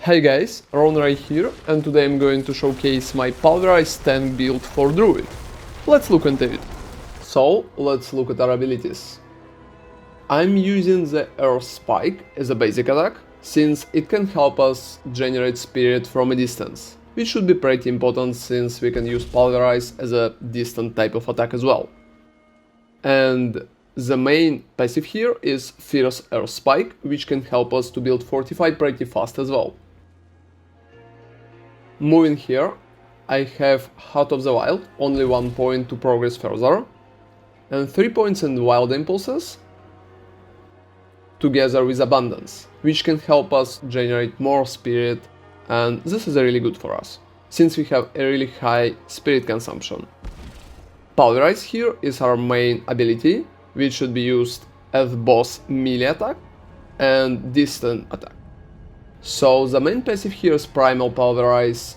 Hey guys, Ron right here, and today I'm going to showcase my Pulverize tank build for Druid. Let's look into it. So, let's look at our abilities. I'm using the Earth Spike as a basic attack, since it can help us generate spirit from a distance, which should be pretty important since we can use Pulverize as a distant type of attack as well. And the main passive here is Fierce Earth Spike, which can help us to build Fortified pretty fast as well. Moving here, I have Heart of the Wild, only 1 point to progress further, and 3 points in Wild Impulses, together with Abundance, which can help us generate more spirit, and this is really good for us, since we have a really high spirit consumption. Pulverize here is our main ability, which should be used as both melee attack and distant attack. So the main passive here is Primal Pulverize,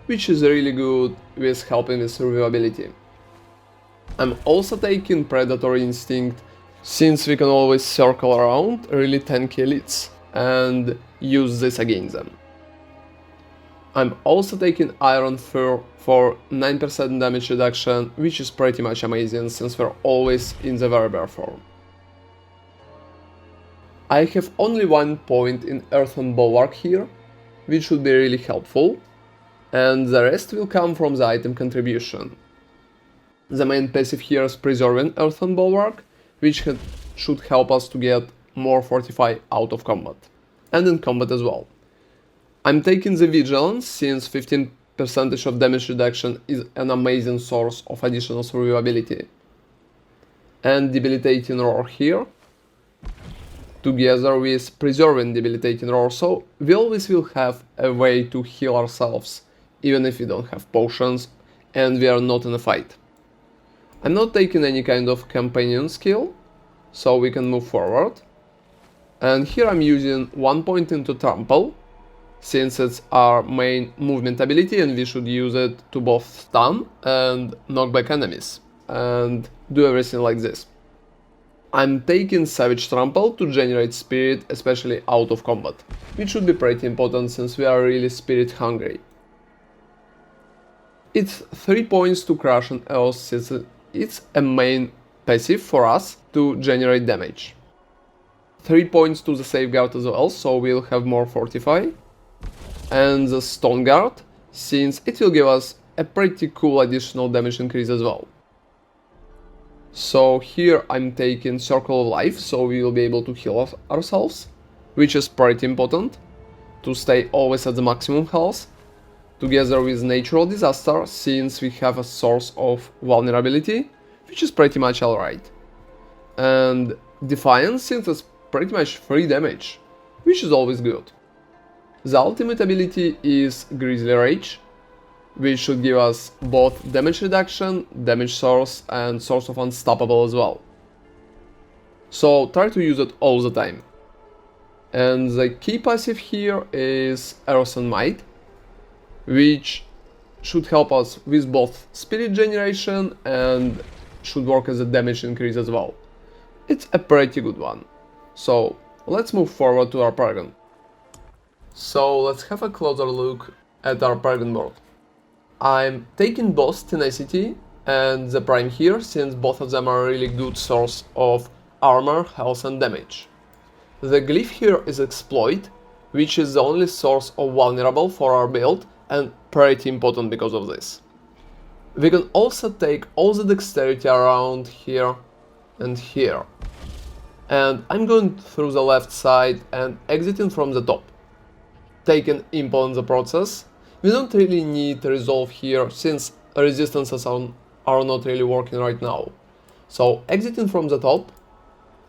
which is really good with helping with survivability. I'm also taking Predatory Instinct, since we can always circle around really tanky elites and use this against them. I'm also taking Iron Fur for 9% damage reduction, which is pretty much amazing since we're always in the very bare form. I have only 1 point in Earthen Bulwark here, which should be really helpful, and the rest will come from the item contribution. The main passive here is Preserving Earthen Bulwark, which should help us to get more Fortify out of combat, and in combat as well. I'm taking the Vigilance, since 15% of damage reduction is an amazing source of additional survivability. And Debilitating Roar here, together with Preserving Debilitating Roar, so we always will have a way to heal ourselves, even if we don't have potions and we are not in a fight. I'm not taking any kind of companion skill, so we can move forward. And here I'm using 1 point into Trample, since it's our main movement ability and we should use it to both stun and knock back enemies, and do everything like this. I'm taking Savage Trample to generate spirit, especially out of combat, which should be pretty important since we are really spirit hungry. It's 3 points to Crush on Earth, since it's a main passive for us to generate damage. 3 points to the Safeguard as well, so we'll have more Fortify. And the Stone Guard, since it will give us a pretty cool additional damage increase as well. So here I'm taking Circle of Life, so we will be able to heal ourselves, which is pretty important, to stay always at the maximum health, together with Natural Disaster, since we have a source of vulnerability, which is pretty much alright. And Defiance, since it's pretty much free damage, which is always good. The ultimate ability is Grizzly Rage, which should give us both damage reduction, damage source, and source of unstoppable as well. So try to use it all the time. And the key passive here is Earthen Might, which should help us with both spirit generation and should work as a damage increase as well. It's a pretty good one. So let's move forward to our Paragon. So let's have a closer look at our Paragon board. I'm taking both Tenacity and the Prime here, since both of them are a really good source of armor, health and damage. The Glyph here is Exploit, which is the only source of vulnerable for our build and pretty important because of this. We can also take all the dexterity around here and here. And I'm going through the left side and exiting from the top. Taking Impel in the process. We don't really need Resolve here, since resistances are not really working right now. So exiting from the top,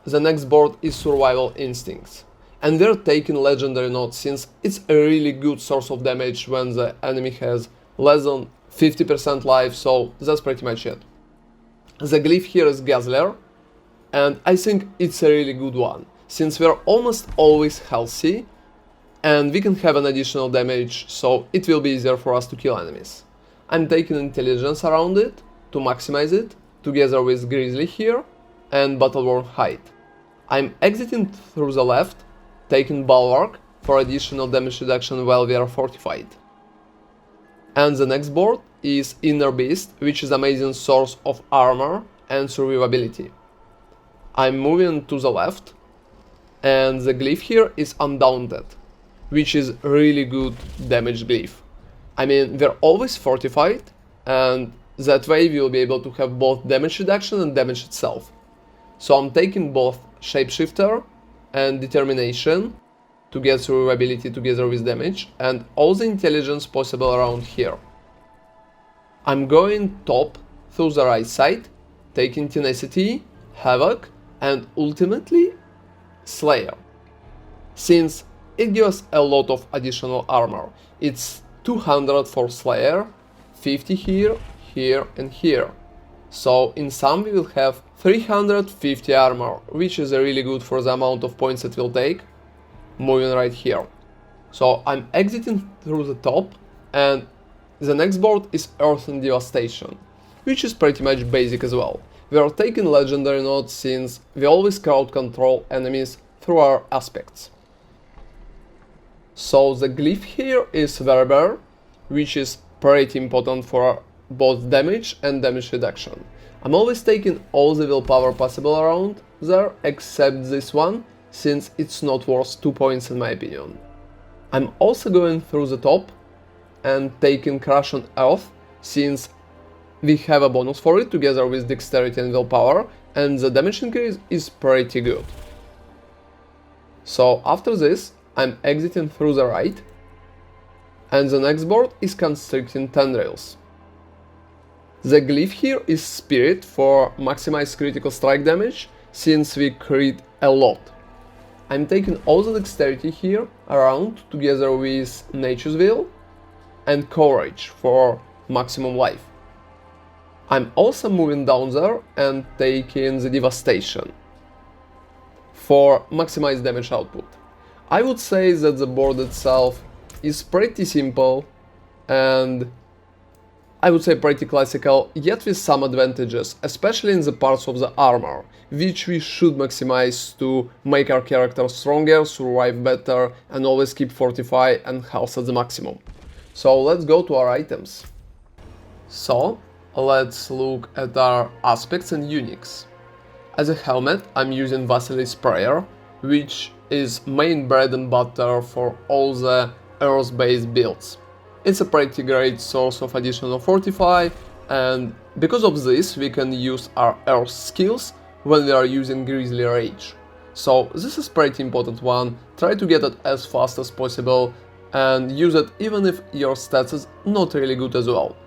the next board is Survival Instincts. And we're taking Legendary Note, since it's a really good source of damage when the enemy has less than 50% life, so that's pretty much it. The Glyph here is Guzzler, and I think it's a really good one, since we're almost always healthy, and we can have an additional damage, so it will be easier for us to kill enemies. I'm taking Intelligence around it to maximize it, together with Grizzly here and Battleborn Hide. I'm exiting through the left, taking Bulwark for additional damage reduction while we are fortified. And the next board is Inner Beast, which is amazing source of armor and survivability. I'm moving to the left, and the glyph here is Undaunted, which is really good damage glyph. I mean, we're always fortified, and that way we'll be able to have both damage reduction and damage itself. So I'm taking both Shapeshifter and Determination to get survivability together with damage, and all the intelligence possible around here. I'm going top through the right side, taking Tenacity, Havoc, and ultimately Slayer. Since it gives a lot of additional armor. It's 200 for Slayer, 50 here, here and here. So in sum we will have 350 armor, which is really good for the amount of points it will take. Moving right here. So I'm exiting through the top, and the next board is Earth and Devastation, which is pretty much basic as well. We are taking legendary nodes since we always crowd control enemies through our aspects. So the glyph here is Werewolf Bear, which is pretty important for both damage and damage reduction. I'm always taking all the willpower possible around there, except this one, since it's not worth 2 points in my opinion. I'm also going through the top and taking Crush on Earth, since we have a bonus for it together with Dexterity and Willpower, and the damage increase is pretty good. So after this, I'm exiting through the right, and the next board is Constricting Tendrils. The glyph here is Spirit for maximized critical strike damage, since we crit a lot. I'm taking all the Dexterity here around together with Nature's Will and Courage for maximum life. I'm also moving down there and taking the Devastation for maximized damage output. I would say that the board itself is pretty simple and I would say pretty classical, yet with some advantages, especially in the parts of the armor, which we should maximize to make our character stronger, survive better, and always keep fortify and health at the maximum. So let's go to our items. So let's look at our aspects and uniques. As a helmet, I'm using Vasily's Prayer, which is main bread and butter for all the Earth-based builds. It's a pretty great source of additional fortify, and because of this we can use our Earth skills when we are using Grizzly Rage. So this is pretty important one, try to get it as fast as possible and use it even if your stats is not really good as well.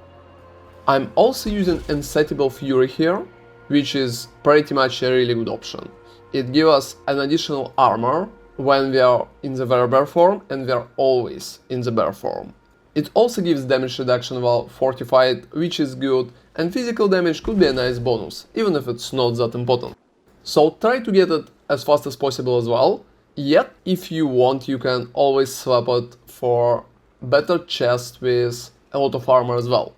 I'm also using Insatiable Fury here, which is pretty much a really good option. It gives us an additional armor when we are in the Werewolf Bear form, and we are always in the bear form. It also gives damage reduction while fortified, which is good, and physical damage could be a nice bonus, even if it's not that important. So try to get it as fast as possible as well, yet if you want you can always swap it for better chest with a lot of armor as well.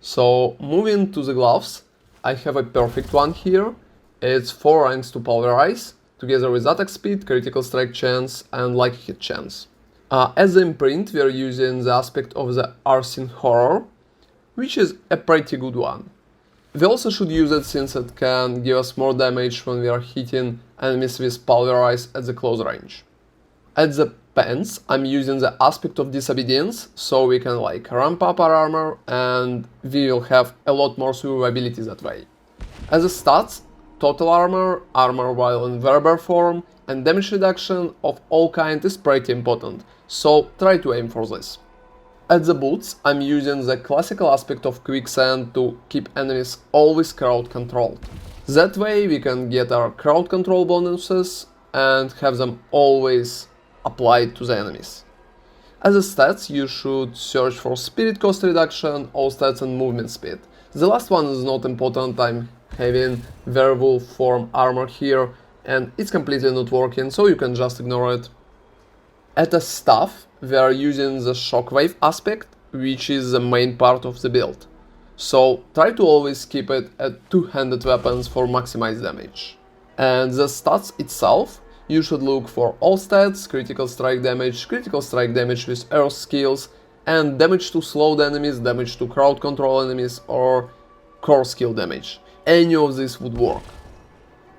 So moving to the gloves, I have a perfect one here. It's 4 ranks to Pulverize, together with attack speed, critical strike chance and lucky hit chance. As the imprint, we are using the aspect of the Arsene Horror, which is a pretty good one. We also should use it since it can give us more damage when we are hitting enemies with Pulverize at the close range. At the pants, I'm using the aspect of Disobedience, so we can ramp up our armor and we will have a lot more survivability that way. As the stats, total armor, armor while in Werewolf Bear form, and damage reduction of all kind is pretty important, so try to aim for this. At the boots, I'm using the classical aspect of Quicksand to keep enemies always crowd controlled. That way we can get our crowd control bonuses and have them always applied to the enemies. As a stats, you should search for spirit cost reduction, all stats and movement speed. The last one is not important, I'm having werewolf form armor here and it's completely not working, so you can just ignore it. At a staff, we are using the shockwave aspect, which is the main part of the build. So try to always keep it at two-handed weapons for maximized damage. And the stats itself, you should look for all stats, critical strike damage with earth skills, and damage to slowed enemies, damage to crowd control enemies, or core skill damage. Any of this would work.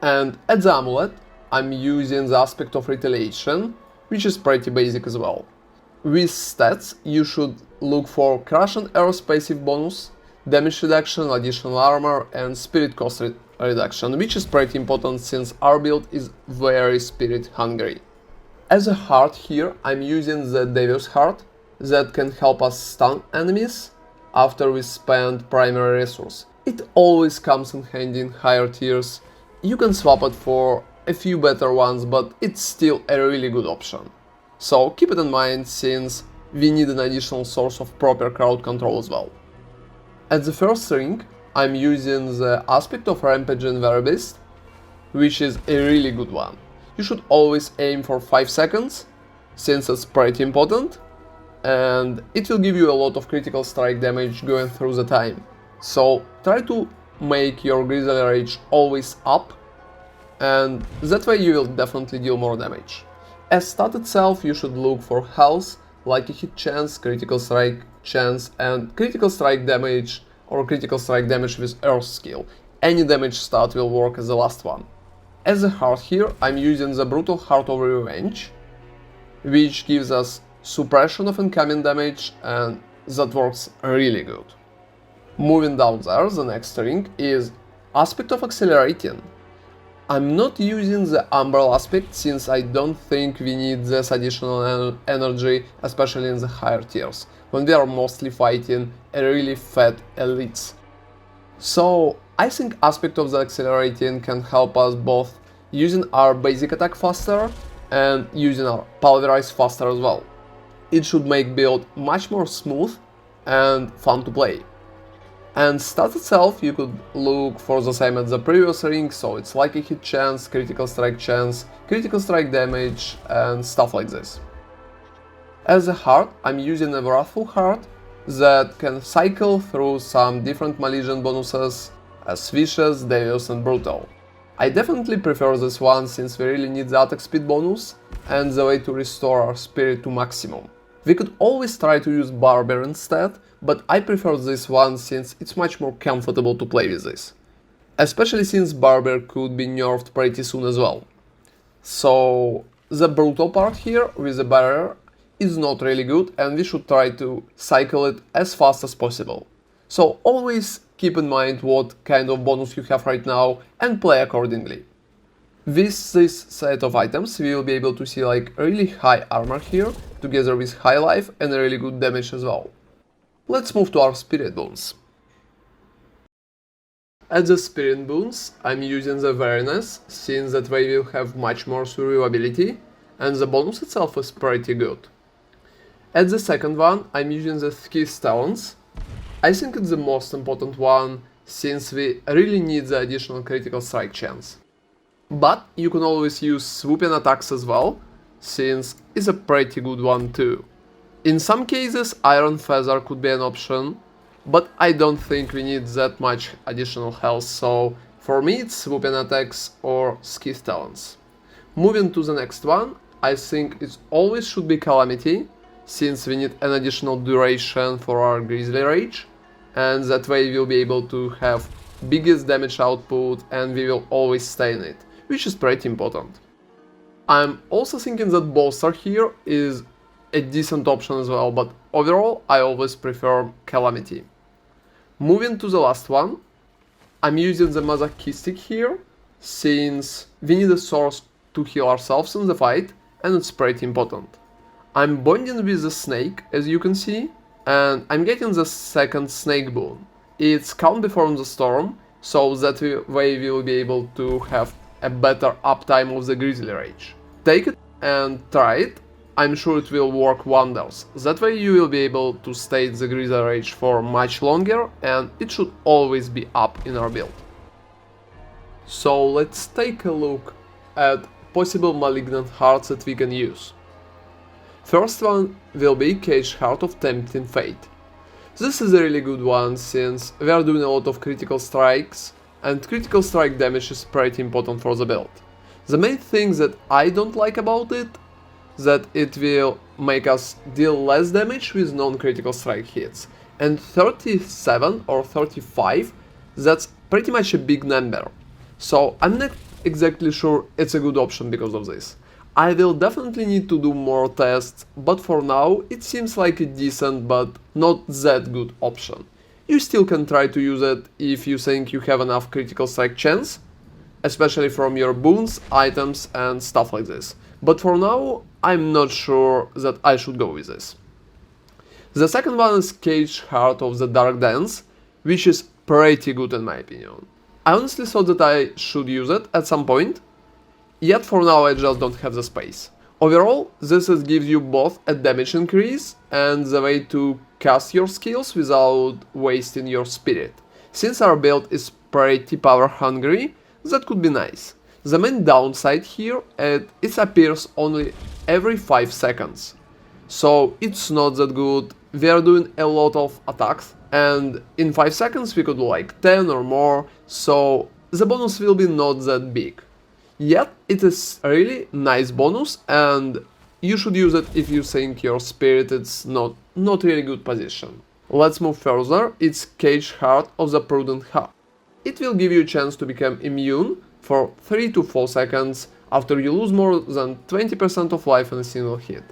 And at the amulet, I'm using the aspect of retaliation, which is pretty basic as well. With stats, you should look for crush and earth passive bonus, damage reduction, additional armor, and spirit cost reduction, which is pretty important since our build is very spirit hungry. As a heart here, I'm using the Devil's Heart that can help us stun enemies after we spend primary resource. It always comes in handy in higher tiers. You can swap it for a few better ones, but it's still a really good option. So keep it in mind since we need an additional source of proper crowd control as well. At the first ring, I'm using the aspect of Rampage and Beast, which is a really good one. You should always aim for 5 seconds, since it's pretty important, and it will give you a lot of critical strike damage going through the time. So try to make your Grizzly Rage always up, and that way you will definitely deal more damage. As stat itself, you should look for health, lucky hit chance, critical strike chance, and critical strike damage or critical strike damage with earth skill. Any damage stat will work as the last one. As a heart here, I'm using the Brutal Heart of Revenge, which gives us suppression of incoming damage, and that works really good. Moving down there, the next ring is Aspect of Accelerating. I'm not using the Umbral aspect since I don't think we need this additional energy, especially in the higher tiers, when we are mostly fighting a really fat elites. So I think Aspect of the Accelerating can help us both using our basic attack faster and using our Pulverize faster as well. It should make build much more smooth and fun to play. And stat itself, you could look for the same as the previous ring, so it's lucky hit chance, critical strike damage, and stuff like this. As a heart, I'm using a Wrathful Heart that can cycle through some different Malignant bonuses as Vicious, Devious, and Brutal. I definitely prefer this one since we really need the attack speed bonus and the way to restore our spirit to maximum. We could always try to use Barber instead, but I prefer this one since it's much more comfortable to play with this. Especially since Barber could be nerfed pretty soon as well. So the Brutal part here with the barrier is not really good and we should try to cycle it as fast as possible. So always keep in mind what kind of bonus you have right now and play accordingly. With this set of items we will be able to see like really high armor here, together with high life and really good damage as well. Let's move to our Spirit Boons. At the Spirit Boons, I'm using the Wariness, since that way we'll have much more survivability, and the bonus itself is pretty good. At the second one, I'm using the Skis Talons. I think it's the most important one, since we really need the additional critical strike chance. But you can always use swooping attacks as well, since it's a pretty good one too. In some cases, Iron Feather could be an option, but I don't think we need that much additional health, so for me it's swooping attacks or Skis Talons. Moving to the next one, I think it always should be Calamity, since we need an additional duration for our Grizzly Rage, and that way we'll be able to have biggest damage output and we will always stay in it, which is pretty important. I'm also thinking that Bolster here is a decent option as well, but overall I always prefer Calamity. Moving to the last one, I'm using the Masochistic here, since we need a source to heal ourselves in the fight, and it's pretty important. I'm bonding with the snake, as you can see, and I'm getting the second snake boon. It's Calm Before the Storm, so that way we will be able to have a better uptime of the Grizzly Rage. Take it and try it. I'm sure it will work wonders. That way you will be able to stay the Grizzly Rage for much longer and it should always be up in our build. So let's take a look at possible Malignant Hearts that we can use. First one will be Caged Heart of Tempting Fate. This is a really good one since we are doing a lot of critical strikes and critical strike damage is pretty important for the build. The main thing that I don't like about it, that it will make us deal less damage with non-critical strike hits. And 37 or 35, that's pretty much a big number. So I'm not exactly sure it's a good option because of this. I will definitely need to do more tests, but for now it seems like a decent but not that good option. You still can try to use it if you think you have enough critical strike chance, especially from your boons, items and stuff like this. But for now, I'm not sure that I should go with this. The second one is Caged Heart of the Dark Dance, which is pretty good in my opinion. I honestly thought that I should use it at some point, yet for now I just don't have the space. Overall, this gives you both a damage increase and the way to cast your skills without wasting your spirit. Since our build is pretty power hungry, that could be nice. The main downside here is it appears only every 5 seconds. So it's not that good, we are doing a lot of attacks and in 5 seconds we could do like 10 or more, so the bonus will be not that big. Yet it is a really nice bonus and you should use it if you think your spirit is not really good position. Let's move further, it's Caged Heart of the Prudent Heart. It will give you a chance to become immune for 3 to 4 seconds after you lose more than 20% of life in a single hit.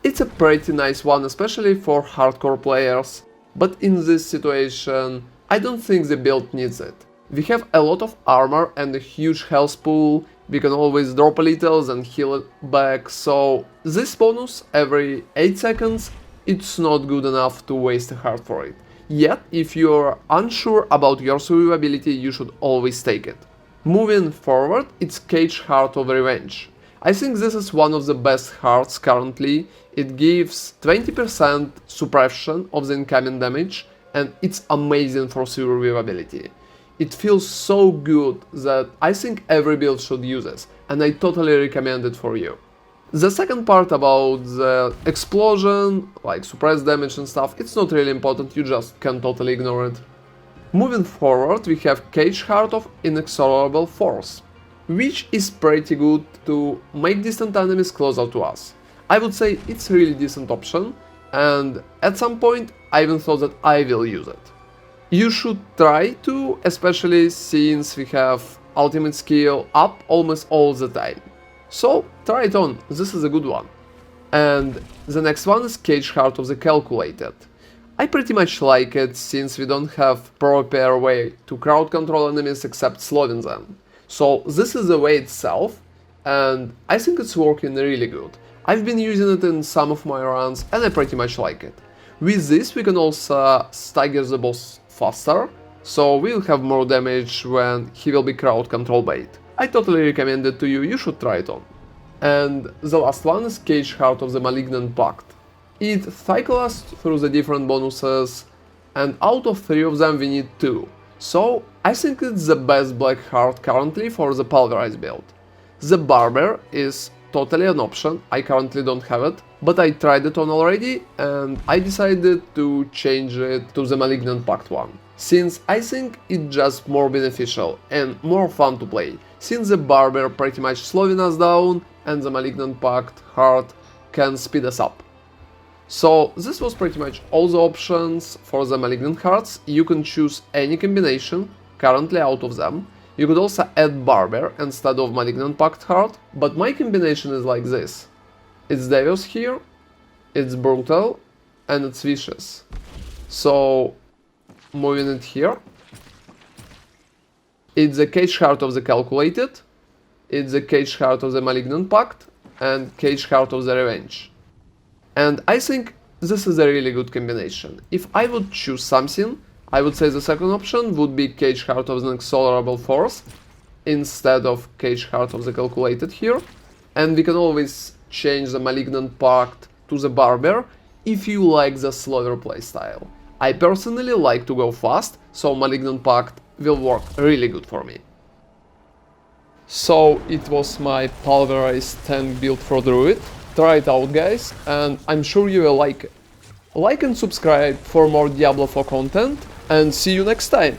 It's a pretty nice one, especially for hardcore players, but in this situation I don't think the build needs it. We have a lot of armor and a huge health pool, we can always drop a little and heal it back, so this bonus every 8 seconds, it's not good enough to waste a heart for it. Yet, if you're unsure about your survivability, you should always take it. Moving forward, it's Caged Heart of Revenge. I think this is one of the best hearts currently. It gives 20% suppression of the incoming damage and it's amazing for survivability. It feels so good that I think every build should use this and I totally recommend it for you. The second part about the explosion, like suppressed damage and stuff, it's not really important, you just can totally ignore it. Moving forward, we have Caged Heart of Inexorable Force, which is pretty good to make distant enemies closer to us. I would say it's a really decent option, and at some point I even thought that I will use it. You should try to, especially since we have ultimate skill up almost all the time. So try it on, this is a good one. And the next one is Caged Heart of the Calculated. I pretty much like it since we don't have proper way to crowd control enemies except slowing them. So this is the way itself and I think it's working really good. I've been using it in some of my runs and I pretty much like it. With this we can also stagger the boss faster, so we'll have more damage when he will be crowd control bait. I totally recommend it to you, you should try it on. And the last one is Caged Heart of the Malignant Pact. It cycles us through the different bonuses, and out of 3 of them we need 2. So I think it's the best black heart currently for the Pulverize build. The Barber is totally an option, I currently don't have it, but I tried it on already and I decided to change it to the Malignant Pact one, since I think it's just more beneficial and more fun to play, since the Barber pretty much slowing us down and the Malignant Pact heart can speed us up. So this was pretty much all the options for the Malignant Hearts. You can choose any combination currently out of them. You could also add Barber instead of Malignant Pact Heart, but my combination is like this. It's Devious here, it's Brutal, and it's Vicious. So moving it here, it's the Caged Heart of the Calculated, it's the Caged Heart of the Malignant Pact, and Caged Heart of the Revenge. And I think this is a really good combination. If I would choose something, I would say the second option would be Caged Heart of the Inexorable Force instead of Caged Heart of the Calculated here. And we can always change the Malignant Pact to the Barber if you like the slower playstyle. I personally like to go fast, so Malignant Pact will work really good for me. So it was my Pulverized tank build for Druid. Try it out guys, and I'm sure you will like it. Like and subscribe for more Diablo 4 content, and see you next time!